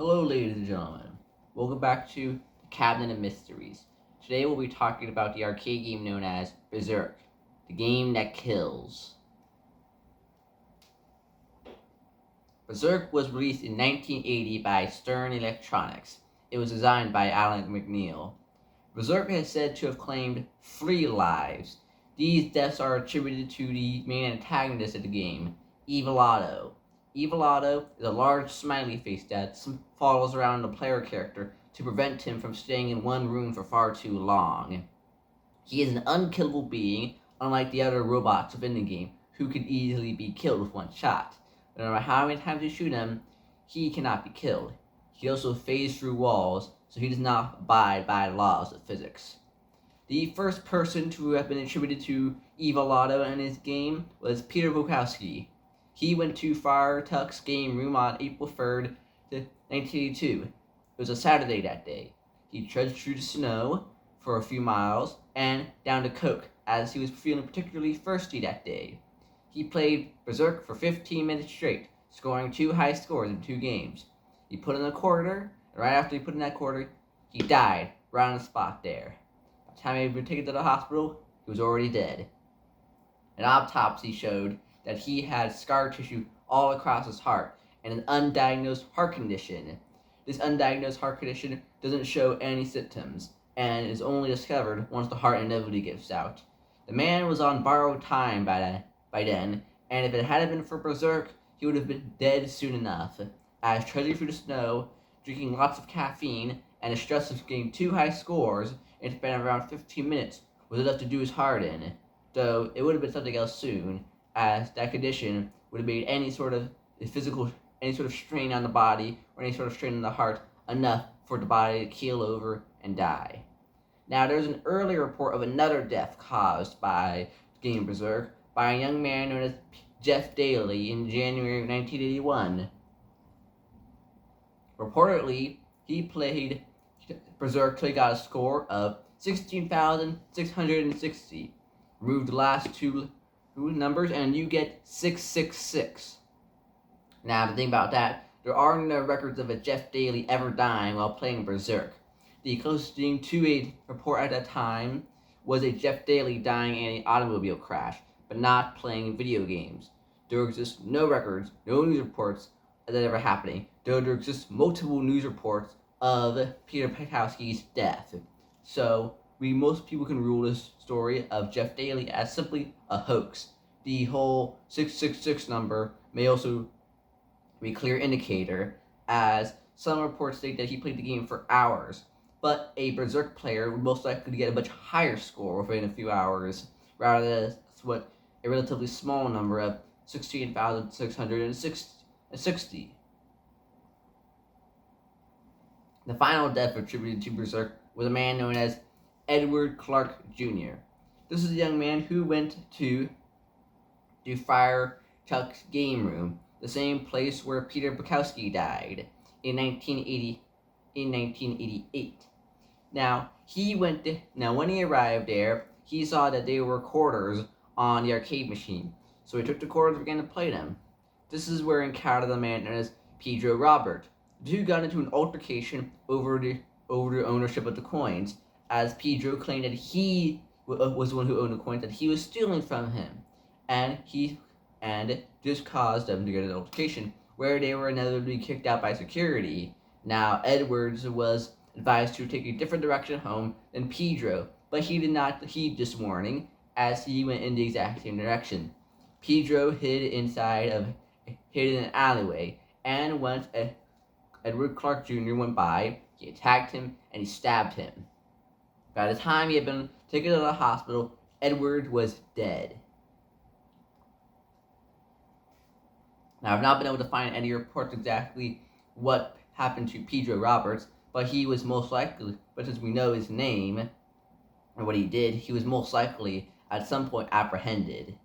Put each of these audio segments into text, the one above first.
Hello, ladies and gentlemen. Welcome back to the Cabinet of Mysteries. Today we'll be talking about the arcade game known as Berzerk, the game that kills. Berzerk was released in 1980 by Stern Electronics. It was designed by Alan McNeil. Berzerk is said to have claimed 3 lives. These deaths are attributed to the main antagonist of the game, Evil Otto. Evil Otto is a large smiley face that follows around the player character to prevent him from staying in one room for far too long. He is an unkillable being, unlike the other robots within the game, who can easily be killed with one shot. No matter how many times you shoot him, he cannot be killed. He also phases through walls, so he does not abide by the laws of physics. The first person to have been attributed to Evil Otto in his game was Peter Bukowski. He went to Fire Tuck's game room on April 3rd, 1982. It was a Saturday that day. He trudged through the snow for a few miles and down to Coke, as he was feeling particularly thirsty that day. He played Berzerk for 15 minutes straight, scoring 2 high scores in 2 games. He put in a quarter, and right after he put in that quarter, he died right on the spot there. By the time he had been taken to the hospital, he was already dead. An autopsy showed that he had scar tissue all across his heart and an undiagnosed heart condition. This undiagnosed heart condition doesn't show any symptoms and is only discovered once the heart inevitably gives out. The man was on borrowed time by then, and if it hadn't been for Berzerk, he would have been dead soon enough, as trudging through the snow, drinking lots of caffeine, and the stress of getting 2 high scores in a span of around 15 minutes was enough to do his heart in, though it would have been something else soon, as that condition would have made any sort of strain on the body or any sort of strain on the heart enough for the body to keel over and die. Now, there's an earlier report of another death caused by game Berzerk by a young man known as Jeff Daly in January of 1981. Reportedly, he played Berzerk till he got a score of 16,660. Remove the last 2 numbers and you get 666. Now, the thing about that, there are no records of a Jeff Daly ever dying while playing Berzerk. The closest thing to a report at that time was a Jeff Daly dying in an automobile crash, but not playing video games. There exist no records, no news reports of that ever happening, though there exist multiple news reports of Peter Bukowski's death. So, most people can rule this story of Jeff Daly as simply a hoax. The whole 666 number may also be a clear indicator, as some reports state that he played the game for hours, but a Berzerk player would most likely get a much higher score within a few hours, rather than what a relatively small number of 16,660. The final death attributed to Berzerk was a man known as Edward Clark Jr. This is a young man who went to Fire Tuck's game room, the same place where Peter Bukowski died in 1988. Now, when he arrived there, he saw that there were quarters on the arcade machine, so he took the quarters and began to play them. This is where he encountered the man known as Pedro Robert. The two got into an altercation over the ownership of the coins, as Pedro claimed that he was the one who owned the coins, that he was stealing from him, and this caused them to get an altercation where they were inevitably kicked out by security. Now, Edwards was advised to take a different direction home than Pedro, but he did not heed this warning, as he went in the exact same direction. Pedro hid in an alleyway, and once Edward Clark Jr. went by, he attacked him and he stabbed him. By the time he had been taken to the hospital, Edward was dead. Now, I've not been able to find any reports exactly what happened to Pedro Roberts, but he was most likely, but since we know his name or what he did, he was most likely at some point apprehended.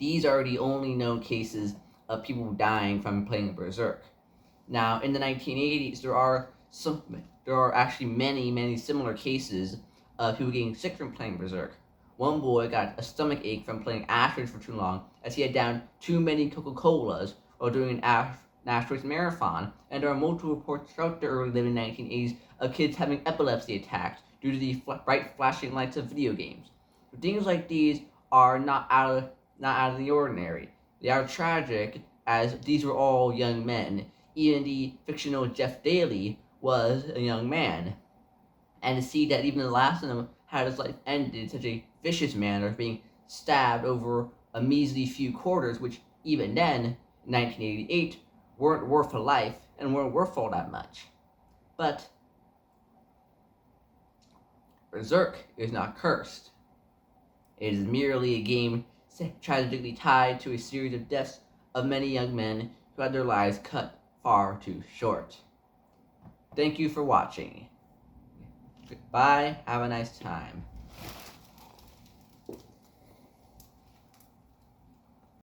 These are the only known cases of people dying from playing Berzerk. Now, in the 1980s, there are actually many similar cases of people getting sick from playing Berzerk. One boy got a stomach ache from playing Asteroids for too long, as he had downed too many Coca-Colas while doing an asterisk marathon, and there are multiple reports throughout the early living 1980s of kids having epilepsy attacks due to the bright flashing lights of video games. Things like these are not out of the ordinary. They are tragic, as these were all young men. Even the fictional Jeff Daly was a young man. And to see that even the last of them had his life ended in such a vicious manner, being stabbed over a measly few quarters, which even then, in 1988, weren't worth a life and weren't worth all that much. But Berzerk is not cursed. It is merely a game tragically tied to a series of deaths of many young men who had their lives cut far too short. Thank you for watching. Goodbye, have a nice time.